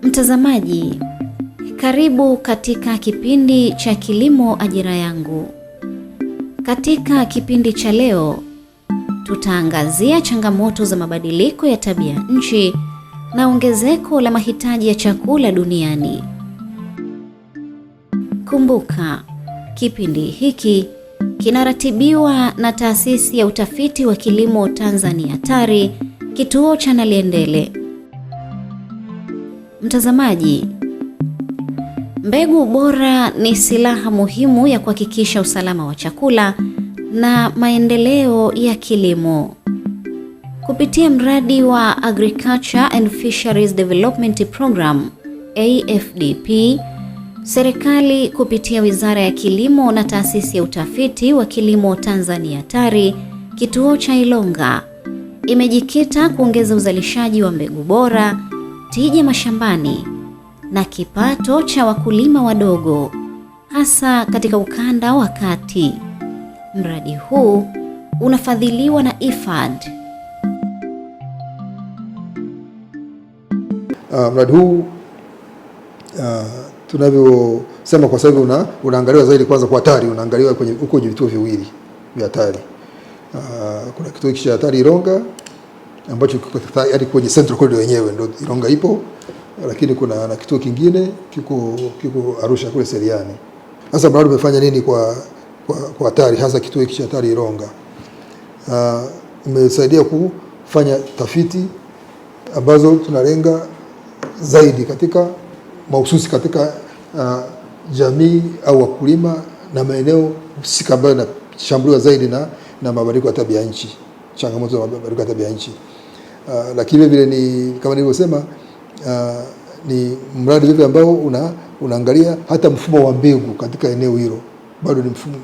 Mtazamaji, karibu katika kipindi cha Kilimo Ajira Yangu. Katika kipindi cha leo, tutaangazia changamoto za mabadiliko ya tabia nchi na ongezeko la mahitaji ya chakula duniani. Kumbuka, kipindi hiki kinaratibiwa na Taasisi ya Utafiti wa Kilimo Tanzania TARI, kituo cha Naliendele. Mtazamaji, mbegu bora ni silaha muhimu ya kuhakikisha usalama wa chakula na maendeleo ya kilimo. Kupitia mradi wa Agriculture and Fisheries Development Program AFDP, serikali kupitia Wizara ya Kilimo na Taasisi ya Utafiti wa Kilimo Tanzania TARI, kituo cha Ilonga, imejikita kuongeza uzalishaji wa mbegu bora, tija mashambani na kipato cha wakulima wadogo, hasa katika ukanda wa kati. Mradi huu unafadhiliwa na IFAD. Mradi huu tunavyosema kwa sababu unaangaliwa zaidi kwanza kwa TARI, unaangaliwa kwenye vituo viwili vya TARI. Kuna kituo cha TARI Ilonga ambacho kiko hadi kwenye Central Corridor yenyewe ndio Ilonga ipo, lakini kuna na kituo kingine kiko Arusha kule Seriani. Sasa mradi umefanya nini kwa TARI, hasa kituo cha TARI Ilonga? Umesaidia kufanya tafiti ambazo tunalenga zaidi katika mahususi katika jamii au wakulima na maeneo husika ambayo yanashambuliwa zaidi na mabadiliko ya tabia nchi, changamoto za mabadiliko ya tabia nchi. Lakini vile ni kama nilivyosema, ni mradi vile ambao unaangalia hata mfumo wa mbegu katika eneo hilo. Bado ni mfumo,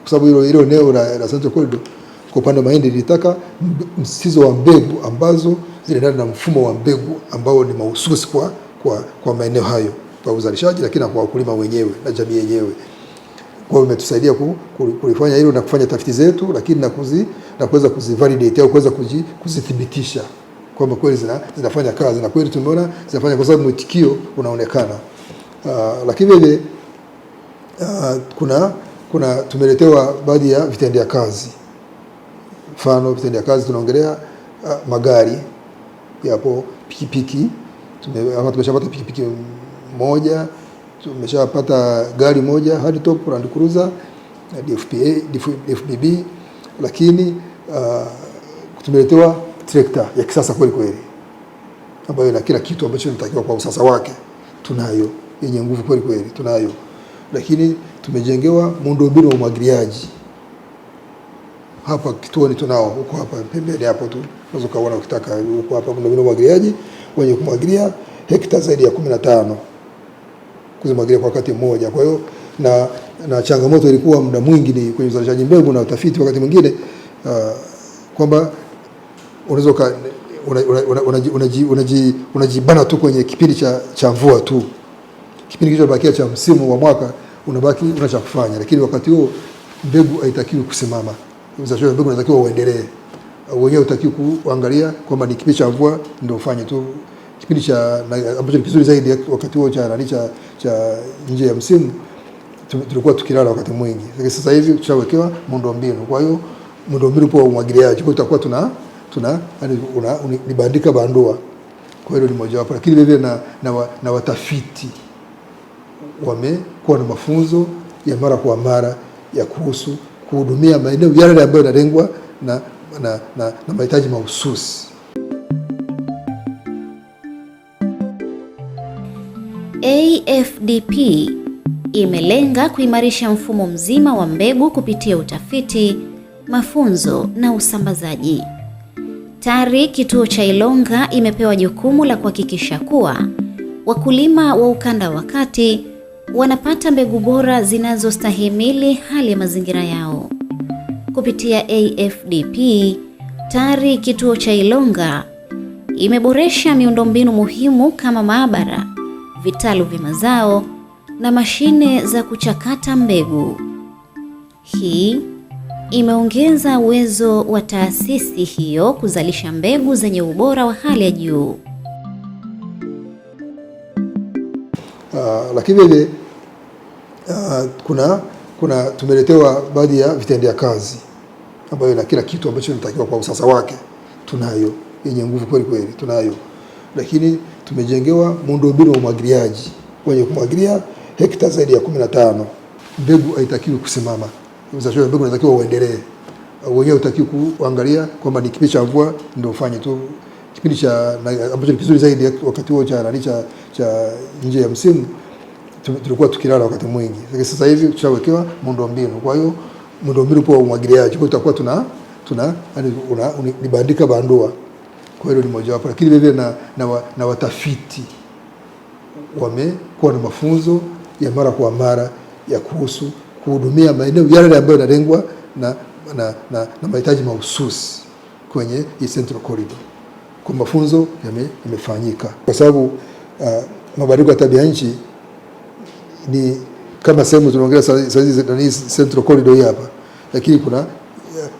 kwa sababu hilo eneo la Central Corridor kwa upande wa mahindi lilitaka msisitizo wa mbegu ambazo zinaendana na mfumo wa mbegu ambao ni mahususi kwa maeneo hayo kwa uzalishaji, lakini kwa wakulima wenyewe na jamii yenyewe. Kwa hiyo imetusaidia kulifanya hilo na kufanya tafiti zetu, lakini na kuweza kuzivalidate au kuweza kuzithibitisha kwamba kweli zinafanya kazi, na kweli tumeona zinafanya kwa sababu mwitikio unaonekana. Lakini vile kuna tumeletewa baadhi ya vitendea kazi. Mfano vitendea kazi tunaongelea magari yapo, pikipiki. Tumeshapata pikipiki moja, tumeshapata gari moja hard top Land Cruiser DFBB, lakini tumeletewa trekta ya kisasa kweli kweli ambayo ina kila kitu ambacho inatakiwa kwa usasa wake. Tunayo yenye nguvu kweli kweli, tunayo. Lakini tumejengewa muundombinu wa umwagiliaji hapa kituoni, tunao huko hapa pembeni hapo tu, unaweza kuona ukitaka huko hapa muundombinu wa umwagiliaji wenye kumwagilia hekta zaidi ya 15 kuzimwagilia kwa wakati mmoja. Kwa hiyo na changamoto ilikuwa muda mwingi ni kwenye uzalishaji mbegu na utafiti, wakati mwingine kwamba unaweza unajibana tu kwenye kipindi cha mvua tu, kipindi kilichobakia cha msimu wa mwaka unabaki unacha kufanya, lakini wakati huo mbegu haitakiwi kusimama. Uzalishaji wa mbegu unatakiwa uendelee, wenyewe utakiwa kuangalia kwamba ni kipindi cha mvua ndio ufanye tu. Kipindi cha ambacho ni kizuri zaidi wakati huo cha nje ya msimu tulikuwa tukilala wakati mwingi. Sasa hivi tushawekewa muundombinu, kwa hiyo muundombinu kwa umwagiliaji, kwa tutakuwa tuna nibandika bandua. Kwa hiyo ni moja wapo, lakini vile na watafiti wamekuwa na mafunzo ya mara kwa mara ya kuhusu kuhudumia maeneo yale ambayo yanalengwa na mahitaji mahususi. AFDP imelenga kuimarisha mfumo mzima wa mbegu kupitia utafiti, mafunzo na usambazaji. TARI kituo cha Ilonga imepewa jukumu la kuhakikisha kuwa wakulima wa ukanda wa kati wanapata mbegu bora zinazostahimili hali ya mazingira yao. Kupitia AFDP, TARI kituo cha Ilonga imeboresha miundombinu muhimu kama maabara, vitalu vya mazao na mashine za kuchakata mbegu. Hii imeongeza uwezo wa taasisi hiyo kuzalisha mbegu zenye ubora wa hali ya juu. Lakini ile kuna tumeletewa baadhi ya vitendea kazi ambayo na kila kitu ambacho tunatakiwa kwa usasa wake tunayo, yenye nguvu kweli kweli tunayo, lakini tumejengewa muundombinu wa umwagiliaji wenye kumwagilia hekta zaidi ya 15. Mbegu haitakiwi kusimama, uzalishaji wa mbegu unatakiwa uendelee. Wenyewe utakiwa kuangalia kwamba ni kipindi cha mvua ndio ufanye tu, kipindi cha ambacho ni kizuri zaidi wakati huo cha nje ya msimu tulikuwa tukilala wakati mwingi. Sasa hivi tushawekewa muundombinu, kwa hiyo muundombinu kwa umwagiliaji, kwa tutakuwa tuna ni bandika bandua. Kwa hiyo ni moja wapo, lakini vile na watafiti wamekuwa na mafunzo ya mara kwa mara ya kuhusu kuhudumia maeneo yale ambayo yanalengwa na mahitaji mahususi kwenye hii Central Corridor. Kwa mafunzo yamefanyika kwa sababu mabadiliko ya tabia nchi ni kama sehemu tunaongelea sasa Central Corridor hii hapa, lakini kuna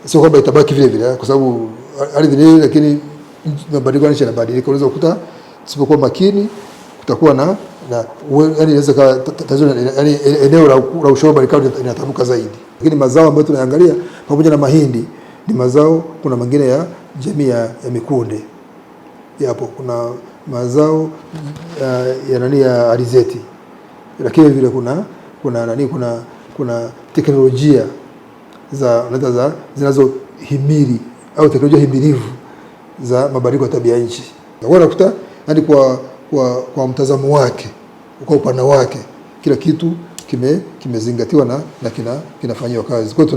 sio kwamba itabaki vile vile kwa sababu ardhi ni, lakini mabadiliko ya nchi yanabadilika. Unaweza kukuta tusipokuwa makini kutakuwa na yani inaweza yani eneo la ushoba likawa linatabuka zaidi. Lakini mazao ambayo tunaangalia pamoja na mahindi ni mazao, kuna mengine ya jamii ya mikunde yapo, kuna mazao ya alizeti, lakini vile kuna teknolojia za zinazohimili au teknolojia himilivu za mabadiliko ya tabia nchi. Unakuta yani kwa mtazamo wake, kwa upana wake, kila kitu kimezingatiwa na kinafanywa kazi. Kwa hiyo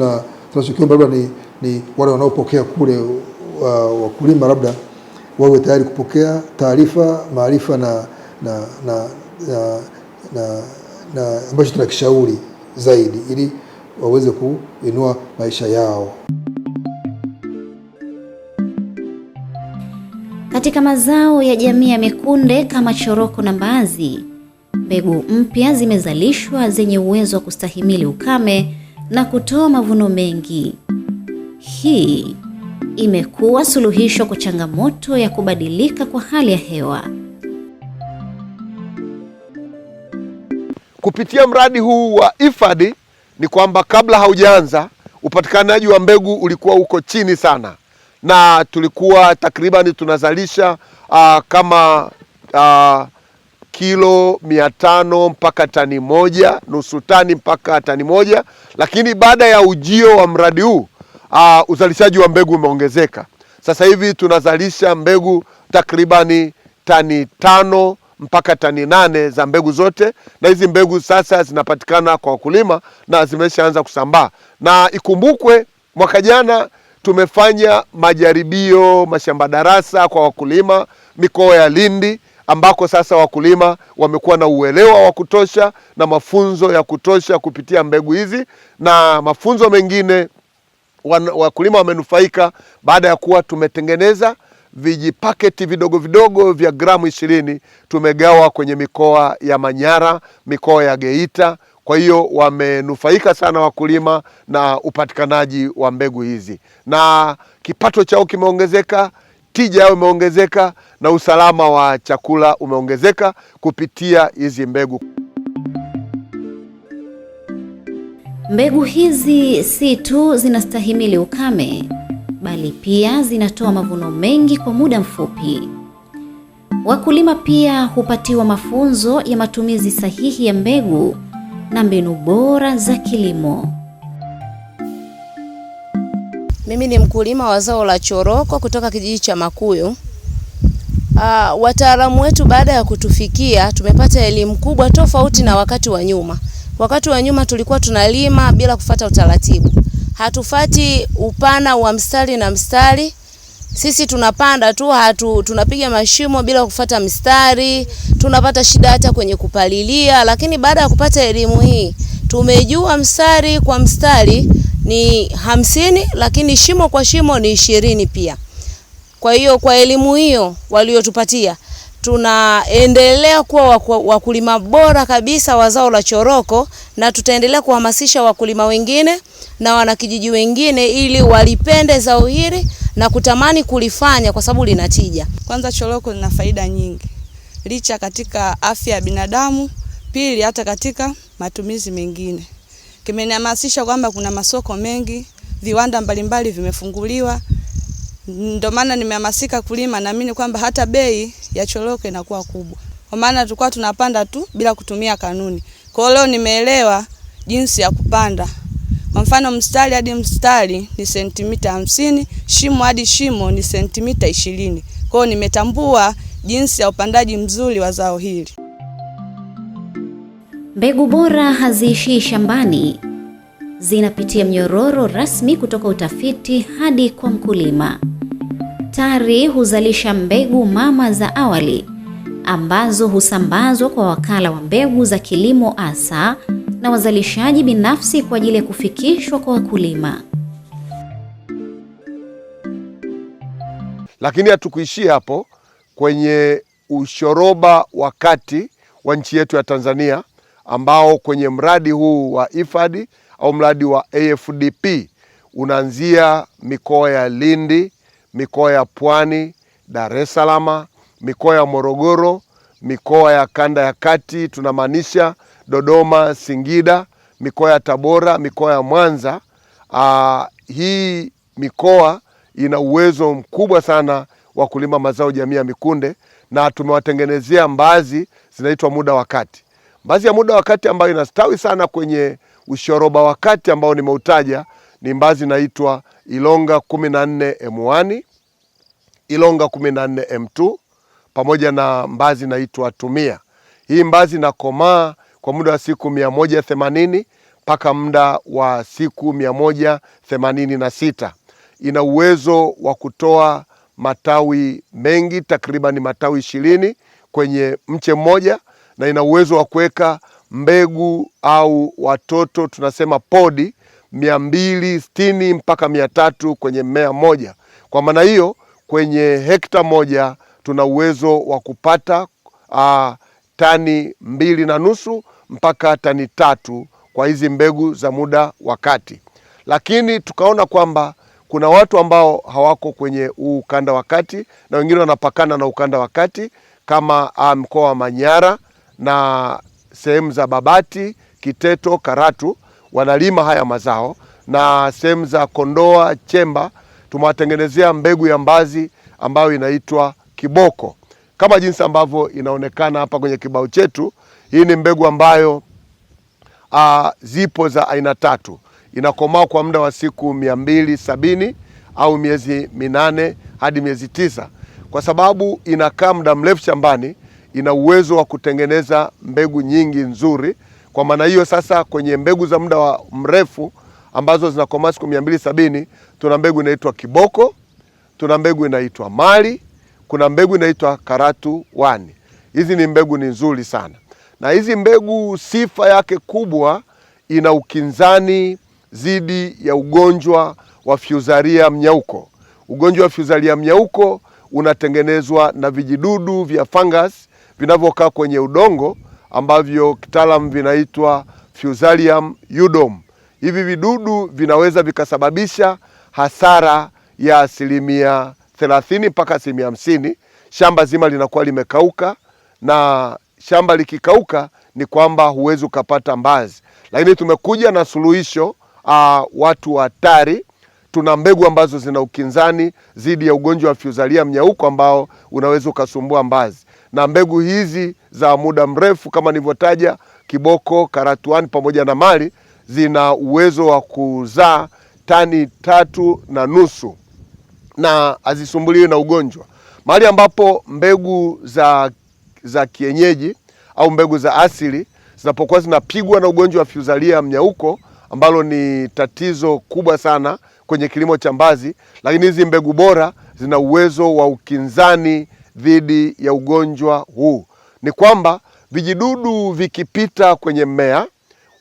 tunachokiomba labda ni wale wanaopokea kule wakulima labda wawe tayari kupokea taarifa, maarifa na ambacho tunakishauri zaidi ili waweze kuinua maisha yao. Katika mazao ya jamii ya mikunde kama choroko na mbaazi, mbegu mpya zimezalishwa zenye uwezo wa kustahimili ukame na kutoa mavuno mengi. Hii imekuwa suluhisho kwa changamoto ya kubadilika kwa hali ya hewa. Kupitia mradi huu wa IFAD ni kwamba kabla haujaanza upatikanaji wa mbegu ulikuwa uko chini sana, na tulikuwa takriban tunazalisha kama kilo 500 mpaka tani 1, nusu tani mpaka tani 1, lakini baada ya ujio wa mradi huu uzalishaji wa mbegu umeongezeka. Sasa hivi tunazalisha mbegu takribani tani 5 mpaka tani 8 za mbegu zote, na hizi mbegu sasa zinapatikana kwa wakulima na zimeshaanza kusambaa. Na ikumbukwe mwaka jana tumefanya majaribio mashamba darasa kwa wakulima mikoa ya Lindi, ambako sasa wakulima wamekuwa na uelewa wa kutosha na mafunzo ya kutosha kupitia mbegu hizi, na mafunzo mengine wakulima wamenufaika baada ya kuwa tumetengeneza vijipaketi vidogo vidogo vya gramu 20, tumegawa kwenye mikoa ya Manyara, mikoa ya Geita. Kwa hiyo wamenufaika sana wakulima na upatikanaji wa mbegu hizi, na kipato chao kimeongezeka, tija yao imeongezeka, na usalama wa chakula umeongezeka kupitia hizi mbegu. Mbegu hizi si tu zinastahimili ukame, bali pia zinatoa mavuno mengi kwa muda mfupi. Wakulima pia hupatiwa mafunzo ya matumizi sahihi ya mbegu na mbinu bora za kilimo. Mimi ni mkulima wa zao la choroko kutoka kijiji cha Makuyu. Wataalamu wetu baada ya kutufikia tumepata elimu kubwa tofauti na wakati wa nyuma. Wakati wa nyuma tulikuwa tunalima bila kufuata utaratibu. Hatufati upana wa mstari na mstari. Sisi tunapanda tu, tunapiga mashimo bila kufuata mstari. Tunapata shida hata kwenye kupalilia, lakini baada ya kupata elimu hii tumejua mstari kwa mstari ni 50, lakini shimo kwa shimo ni 20 pia. Kwa hiyo kwa elimu hiyo waliotupatia, tunaendelea kuwa wakulima bora kabisa wa zao la choroko, na tutaendelea kuhamasisha wakulima wengine na wanakijiji wengine ili walipende zao hili na kutamani kulifanya kwa sababu linatija. Kwanza choroko lina faida nyingi. Licha katika afya ya binadamu, pili hata katika matumizi mengine. Kimenihamasisha kwamba kuna masoko mengi, viwanda mbalimbali vimefunguliwa. Ndio maana nimehamasika kulima, naamini kwamba hata bei ya choroko inakuwa kubwa. Kwa maana tulikuwa tunapanda tu bila kutumia kanuni. Kwa hiyo leo nimeelewa jinsi ya kupanda. Kwa mfano mstari hadi mstari ni sentimita 50, shimo hadi shimo ni sentimita 20. Kwa hiyo nimetambua jinsi ya upandaji mzuri wa zao hili. Mbegu bora haziishii shambani. Zinapitia mnyororo rasmi kutoka utafiti hadi kwa mkulima. TARI huzalisha mbegu mama za awali ambazo husambazwa kwa wakala wa mbegu za kilimo ASA na wazalishaji binafsi kwa ajili ya kufikishwa kwa wakulima. Lakini hatukuishia hapo. Kwenye ushoroba wa kati wa nchi yetu ya Tanzania, ambao kwenye mradi huu wa IFAD au mradi wa AFDP unaanzia mikoa ya Lindi, mikoa ya Pwani, Dar es Salaam, mikoa ya Morogoro, mikoa ya kanda ya kati tunamaanisha Dodoma, Singida, mikoa ya Tabora, mikoa ya Mwanza. Hii mikoa ina uwezo mkubwa sana wa kulima mazao jamii ya mikunde, na tumewatengenezea mbazi zinaitwa muda wa kati. Mbazi ya muda wa kati ambayo inastawi sana kwenye ushoroba wa kati ambao nimeutaja ni mbazi inaitwa Ilonga 14 M1, Ilonga 14 M2 pamoja na mbazi inaitwa Tumia. Hii mbazi inakomaa kwa muda wa siku 180 mpaka muda wa siku 186. Ina uwezo wa kutoa matawi mengi, takriban matawi 20 kwenye mche mmoja, na ina uwezo wa kuweka mbegu au watoto tunasema podi 260 mpaka 300 kwenye mmea mmoja. Kwa maana hiyo kwenye hekta moja tuna uwezo wa kupata tani 2.5 mpaka tani 3 kwa hizi mbegu za muda wa kati. Lakini tukaona kwamba kuna watu ambao hawako kwenye ukanda wa kati na wengine wanapakana na ukanda wa kati kama mkoa wa Manyara na sehemu za Babati, Kiteto, Karatu wanalima haya mazao, na sehemu za Kondoa, Chemba tumewatengenezea mbegu ya mbazi ambayo inaitwa Kiboko. Kama jinsi ambavyo inaonekana hapa kwenye kibao chetu, hii ni mbegu ambayo zipo za aina 3. Inakomaa kwa muda wa siku 270 au miezi 8 hadi miezi 9. Kwa sababu inakaa muda mrefu shambani, ina uwezo wa kutengeneza mbegu nyingi nzuri. Kwa maana hiyo sasa kwenye mbegu za muda wa mrefu ambazo zinakomaa siku 270, tuna mbegu inaitwa Kiboko, tuna mbegu inaitwa Mali, kuna mbegu inaitwa Karatu 1. Hizi ni mbegu ni nzuri sana. Na hizi mbegu sifa yake kubwa, ina ukinzani dhidi ya ugonjwa wa Fusarium mnyauko. Ugonjwa wa Fusarium mnyauko unatengenezwa na vijidudu vya fungus vinavyokaa kwenye udongo ambavyo kitaalamu vinaitwa Fusarium udom. Hivi vidudu vinaweza vikasababisha hasara ya 30% mpaka 50%. Shamba zima linakuwa limekauka, na shamba likikauka ni kwamba huwezi ukapata mbazi. Lakini tumekuja na suluhisho, watu wa TARI. Tuna mbegu ambazo zina ukinzani dhidi ya ugonjwa wa Fusarium mnyauko ambao unaweza ukasumbua mbazi. Na mbegu hizi za muda mrefu kama nilivyotaja, Kiboko, Karatu 1 pamoja na Mali, zina uwezo wa kuzaa tani 3.5 na hazisumbuliwi na ugonjwa. Mahali ambapo mbegu za kienyeji au mbegu za asili zinapokuwa zinapigwa na ugonjwa wa Fusarium mnyauko ambalo ni tatizo kubwa sana kwenye kilimo cha mbazi, lakini hizi mbegu bora zina uwezo wa ukinzani dhidi ya ugonjwa huu. Ni kwamba vijidudu vikipita kwenye mmea,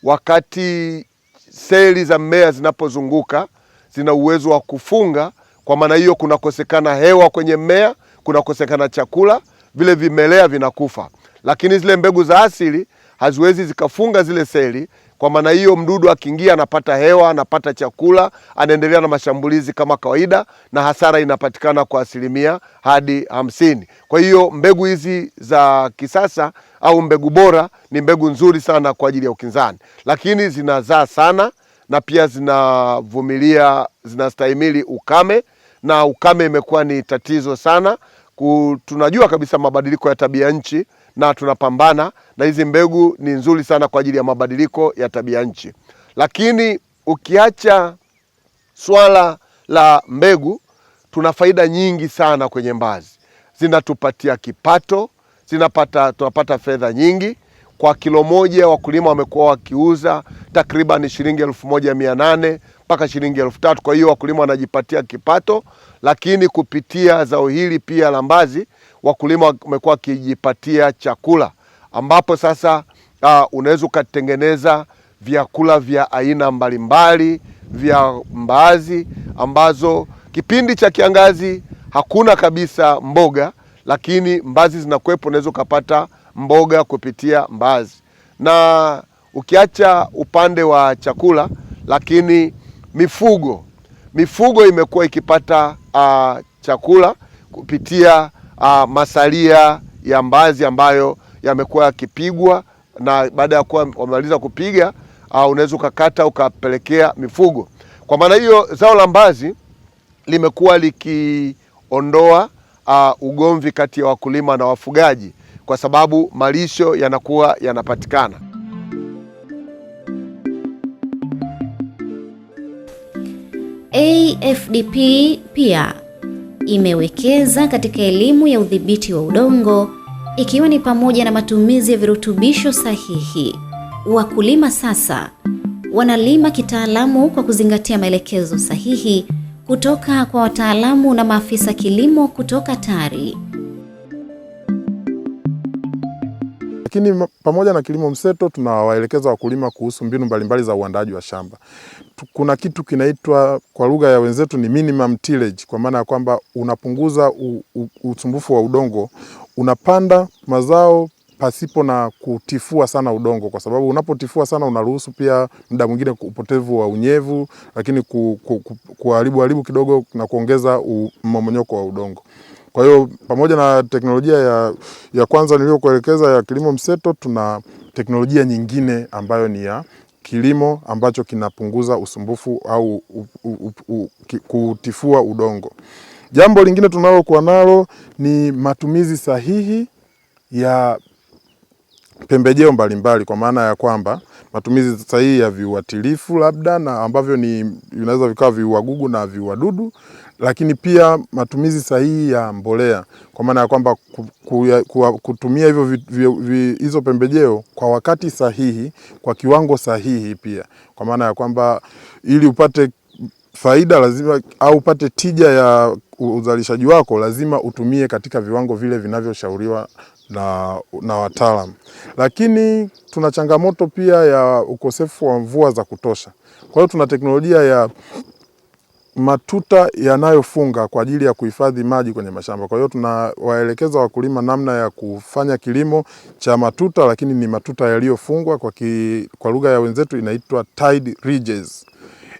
wakati seli za mmea zinapozunguka, zina uwezo wa kufunga Kwa maana hiyo kunakosekana hewa kwenye mmea, kunakosekana chakula, vile vimelea vinakufa. Lakini zile mbegu za asili haziwezi zikafunga zile seli. Kwa maana hiyo mdudu akiingia anapata hewa, anapata chakula, anaendelea na mashambulizi kama kawaida, na hasara inapatikana kwa 50% hadi 50%. Kwa hiyo mbegu hizi za kisasa au mbegu bora ni mbegu nzuri sana kwa ajili ya ukinzani, lakini zinazaa sana na pia zinavumilia, zinastahimili ukame, na ukame imekuwa ni tatizo sana. Tunajua kabisa mabadiliko ya tabia nchi na tunapambana na hizi mbegu ni nzuri sana kwa ajili ya mabadiliko ya tabia nchi. Lakini ukiacha swala la mbegu, tuna faida nyingi sana kwenye mbazi. Zinatupatia kipato, tunapata fedha nyingi. Kwa kilo moja wakulima wamekuwa wakiuza takriban shilingi 1,800 mpaka shilingi 3,000. Kwa hiyo wakulima wanajipatia kipato, lakini kupitia zao hili pia la mbazi wakulima wamekuwa wakijipatia chakula, ambapo sasa unaweza ukatengeneza vyakula vya aina mbalimbali vya mbaazi, ambazo kipindi cha kiangazi hakuna kabisa mboga, lakini mbaazi zinakuwepo, unaweza ukapata mboga kupitia mbaazi. Na ukiacha upande wa chakula, lakini mifugo imekuwa ikipata chakula kupitia masalia ya mbaazi ambayo yamekuwa yakipigwa, na baada ya kuwa wamaliza kupiga unaweza ukakata ukapelekea mifugo. Kwa maana hiyo zao la mbaazi limekuwa likiondoa ugomvi kati ya wakulima na wafugaji, kwa sababu malisho yanakuwa yanapatikana. AFDP pia imewekeza katika elimu ya udhibiti wa udongo, ikiwa ni pamoja na matumizi ya virutubisho sahihi. Wakulima sasa wanalima kitaalamu kwa kuzingatia maelekezo sahihi kutoka kwa wataalamu na maafisa kilimo kutoka TARI. Lakini pamoja na kilimo mseto, tunawaelekeza wakulima kuhusu mbinu mbalimbali za uandaaji wa shamba. Kuna kitu kinaitwa kwa lugha ya wenzetu ni minimum tillage, kwa maana ya kwamba unapunguza usumbufu wa udongo, unapanda mazao pasipo na kutifua sana udongo, kwa sababu unapotifua sana unaruhusu pia muda mwingine upotevu wa unyevu, lakini kuharibu kidogo na kuongeza mmomonyoko wa udongo. Kwa hiyo pamoja na teknolojia ya kwanza niliyokuelekeza ya kilimo mseto, tuna teknolojia nyingine ambayo ni ya kilimo ambacho kinapunguza usumbufu au kutifua udongo. Jambo lingine tunalokuwa nalo ni matumizi sahihi ya pembejeo mbalimbali, kwa maana ya kwamba matumizi sahihi ya viuatilifu labda, na ambavyo vinaweza vikawa viuagugu na viuadudu, lakini pia matumizi sahihi ya mbolea, kwa maana ya kwamba kutumia hizo pembejeo kwa wakati sahihi, kwa kiwango sahihi pia, kwa maana ya kwamba ili upate faida lazima au upate tija ya uzalishaji wako lazima utumie katika viwango vile vinavyoshauriwa na wataalamu. Lakini tuna changamoto pia ya ukosefu wa mvua za kutosha. Kwa hiyo tuna teknolojia ya matuta yanayofunga kwa ajili ya kuhifadhi maji kwenye mashamba. Kwa hiyo tunawaelekeza wakulima namna ya kufanya kilimo cha matuta, lakini ni matuta yaliyofungwa, kwa lugha ya wenzetu inaitwa tied ridges.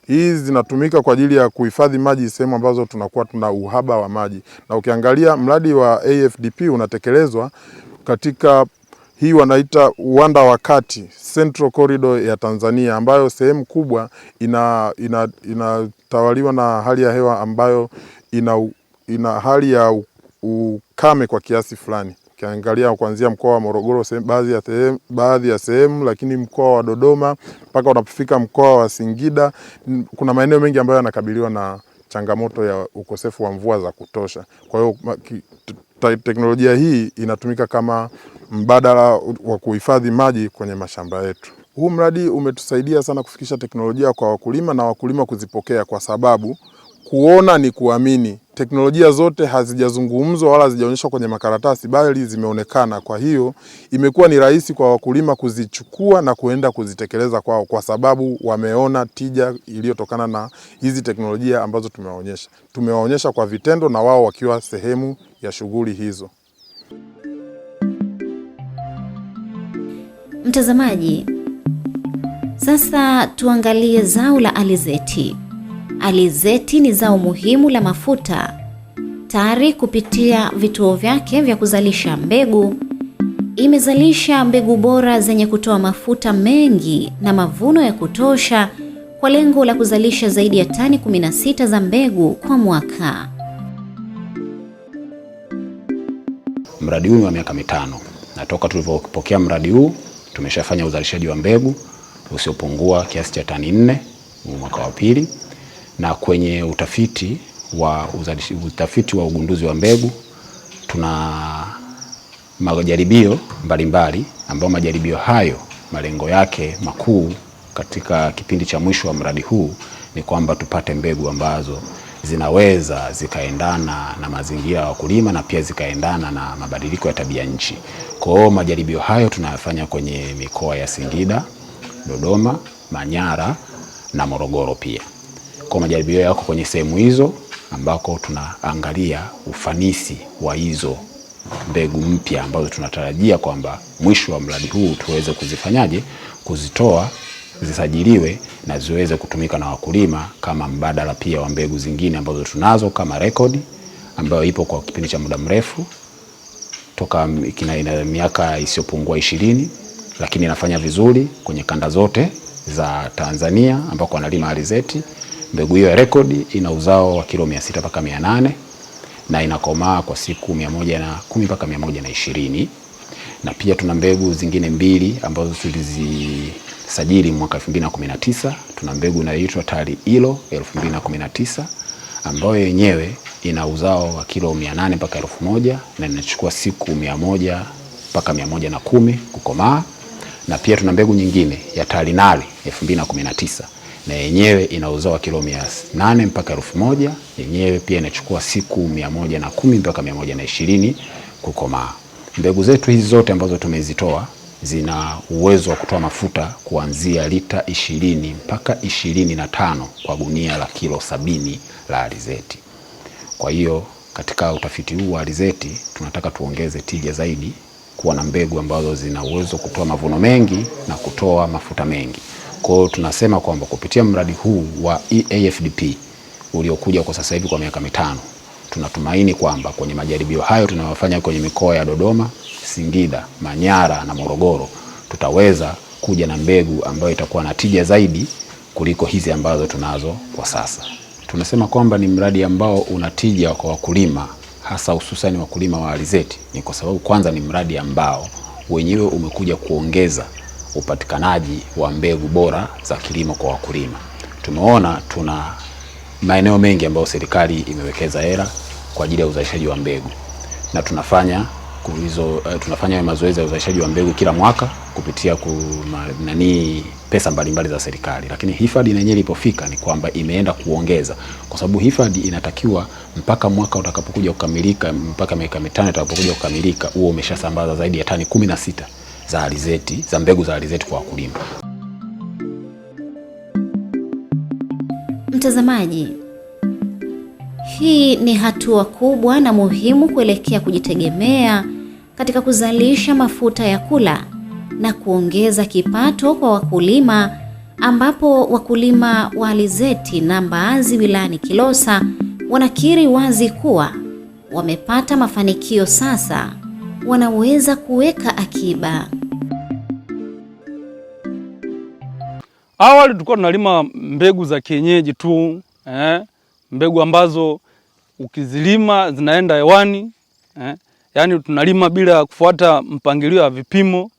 Hizi zinatumika kwa ajili ya kuhifadhi maji sehemu ambazo tunakuwa tuna uhaba wa maji. Na ukiangalia mradi wa AFDP unatekelezwa katika hii wanaita uwanda wa kati, Central Corridor ya Tanzania, ambayo sehemu kubwa inatawaliwa na hali ya hewa ambayo ina hali ya ukame kwa kiasi fulani. Ukiangalia kuanzia mkoa wa Morogoro baadhi ya sehemu, lakini mkoa wa Dodoma mpaka unapofika mkoa wa Singida, kuna maeneo mengi ambayo yanakabiliwa na changamoto ya ukosefu wa mvua za kutosha. Kwa hiyo teknolojia hii inatumika kama mbadala wa kuhifadhi maji kwenye mashamba yetu. Huu mradi umetusaidia sana kufikisha teknolojia kwa wakulima na wakulima kuzipokea, kwa sababu kuona ni kuamini. Teknolojia zote hazijazungumzwa wala hazijaonyeshwa kwenye makaratasi, bali zimeonekana. Kwa hiyo imekuwa ni rahisi kwa wakulima kuzichukua na kuenda kuzitekeleza kwao, kwa sababu wameona tija iliyotokana na hizi teknolojia ambazo tumewaonyesha. Tumewaonyesha kwa vitendo na wao wakiwa sehemu ya shughuli hizo. Mtazamaji, sasa tuangalie zao la alizeti. Alizeti ni zao muhimu la mafuta. TARI kupitia vituo vyake vya kuzalisha mbegu imezalisha mbegu bora zenye kutoa mafuta mengi na mavuno ya kutosha kwa lengo la kuzalisha zaidi ya tani 16 za mbegu kwa mwaka. Mradi huu ni wa miaka 5 na toka tulipopokea mradi huu tumeshafanya uzalishaji wa mbegu usiopungua kiasi cha tani 4 mwaka wa pili, na kwenye utafiti wa ugunduzi wa mbegu tuna majaribio mbalimbali ambayo majaribio hayo malengo yake makuu katika kipindi cha mwisho wa mradi huu ni kwamba tupate mbegu ambazo zinaweza zikaendana na mazingira ya wakulima na pia zikaendana na mabadiliko ya tabia nchi. Kwa hiyo majaribio hayo tunayafanya kwenye mikoa ya Singida, Dodoma, Manyara na Morogoro pia. Kwa majaribio yako kwenye sehemu hizo ambako tunaangalia ufanisi wa hizo mbegu mpya ambazo tunatarajia kwamba mwisho wa mradi huu tuweze kuzitoa, zisajiliwe na ziweze kutumika na wakulima kama mbadala pia wa mbegu zingine ambazo tunazo kama rekodi ambayo ipo kwa kipindi cha muda mrefu toka ina miaka isiyopungua 20, lakini inafanya vizuri kwenye kanda zote za Tanzania ambako wanalima alizeti. Mbegu hiyo ya rekodi ina uzao wa kilo 600 mpaka 800 na inakomaa kwa siku 110 mpaka 120. Na pia tuna mbegu zingine 2 ambazo tulizisajili mwaka 2019. Tuna mbegu inayoitwa TARI Ilo 2019 ambayo yenyewe ina uzao wa kilo 800 mpaka 1000 na inachukua siku 100 mpaka 110 kukomaa. Na pia tuna mbegu nyingine ya TARI Nali 2019 na yenyewe ina uzao wa kilo 800 mpaka 1000, yenyewe pia inachukua siku 110 mpaka 120 kukomaa. Mbegu zetu hizi zote ambazo tumezitoa zina uwezo wa kutoa mafuta kuanzia lita 20 mpaka 25 kwa gunia la kilo 70 la alizeti. Kwa hiyo katika utafiti huu wa alizeti tunataka tuongeze tija zaidi, kuwa na mbegu ambazo zina uwezo kutoa mavuno mengi na kutoa mafuta mengi. Kwa hiyo tunasema kwamba kupitia mradi huu wa AFDP uliokuja kwa sasa hivi kwa miaka 5, tunatumaini kwamba kwenye majaribio hayo tunayofanya kwenye mikoa ya Dodoma, Singida, Manyara na Morogoro tutaweza kuja na mbegu ambayo itakuwa na tija zaidi kuliko hizi ambazo tunazo kwa sasa. Tunasema kwamba ni mradi ambao una tija kwa wakulima, hasa hususan wakulima wa alizeti, ni kwa sababu kwanza ni mradi ambao wenyewe umekuja kuongeza upatikanaji wa mbegu bora za kilimo kwa wakulima. Tumeona tuna maeneo mengi ambayo serikali imewekeza hela kwa ajili ya uzalishaji wa mbegu, na tunafanya mazoezi ya uzalishaji wa mbegu kila mwaka kupitia pesa mbalimbali za serikali. Lakini hifadhi yenyewe ilipofika ni kwamba imeenda kuongeza, kwa sababu hifadhi inatakiwa mpaka mwaka utakapokuja kukamilika, mpaka miaka 5 itakapokuja kukamilika, huo umeshasambaza zaidi ya tani 16 za alizeti, za mbegu za alizeti kwa wakulima. Mtazamaji, hii ni hatua kubwa na muhimu kuelekea kujitegemea katika kuzalisha mafuta ya kula na kuongeza kipato kwa wakulima, ambapo wakulima wa alizeti na mbaazi wilayani Kilosa wanakiri wazi kuwa wamepata mafanikio. Sasa wanaweza kuweka akiba. Awali tulikuwa tunalima mbegu za kienyeji tu, mbegu ambazo ukizilima zinaenda hewani, yani tunalima bila kufuata mpangilio wa vipimo.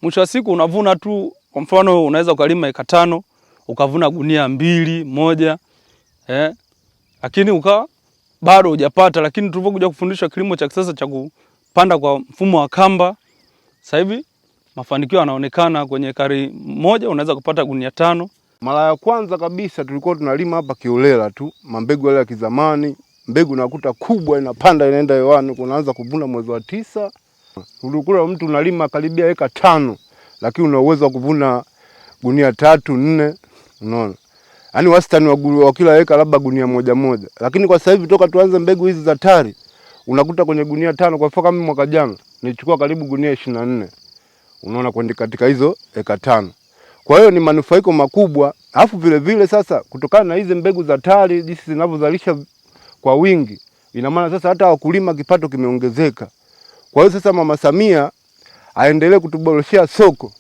Mwisho wa siku unavuna tu. Kwa mfano unaweza ukalima eka 5 ukavuna gunia 2, 1, lakini bado hujapata. Lakini tulipokuja kufundishwa kilimo cha kisasa cha kupanda kwa mfumo wa kamba, sasa hivi mafanikio yanaonekana. Kwenye ekari 1 unaweza kupata gunia 5 Mara ya kwanza kabisa tulikuwa tunalima hapa kiolela tu, mambegu yale ya kizamani, mbegu nakuta kubwa inapanda inaenda hewani, kunaanza kuvuna mwezi wa 9. Ulikuwa mtu unalima karibia eka 5, lakini una uwezo wa kuvuna gunia 3, 4, unaona. Yaani wastani wa kila eka labda gunia 1. Lakini kwa sasa hivi toka tuanze mbegu hizi za TARI, unakuta kwenye gunia 5, kwa mfano kama mwaka jana nilichukua karibu gunia 24. Unaona, kwenda katika hizo eka 5. Kwa hiyo ni manufaiko makubwa. Alafu vile vile sasa kutokana na hizi mbegu za TARI jinsi zinavyozalisha kwa wingi, ina maana sasa hata wakulima kipato kimeongezeka. Kwa hiyo sasa Mama Samia aendelee kutuboreshea soko,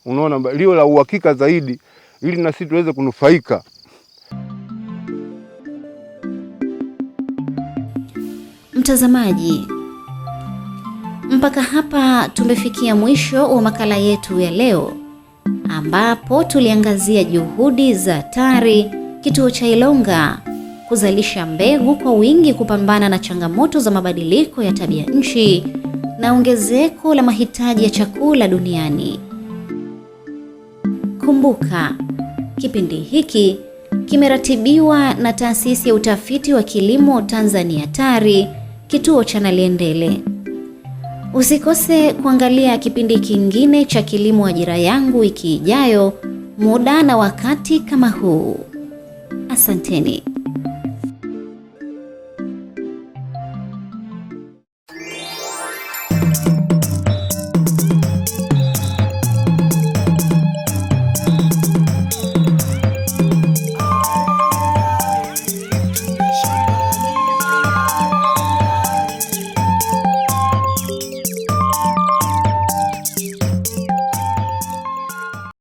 unaona, lio la uhakika zaidi, ili na sisi tuweze kunufaika. Mtazamaji, mpaka hapa tumefikia mwisho wa makala yetu ya leo, ambapo tuliangazia juhudi za TARI kituo cha Ilonga kuzalisha mbegu kwa wingi kupambana na changamoto za mabadiliko ya tabia nchi na ongezeko la mahitaji ya chakula duniani. Kumbuka, kipindi hiki kimeratibiwa na Taasisi ya Utafiti wa Kilimo Tanzania TARI, kituo cha Naliendele. Usikose kuangalia kipindi kingine cha Kilimo Ajira Yangu wiki ijayo, muda na wakati kama huu. Asanteni.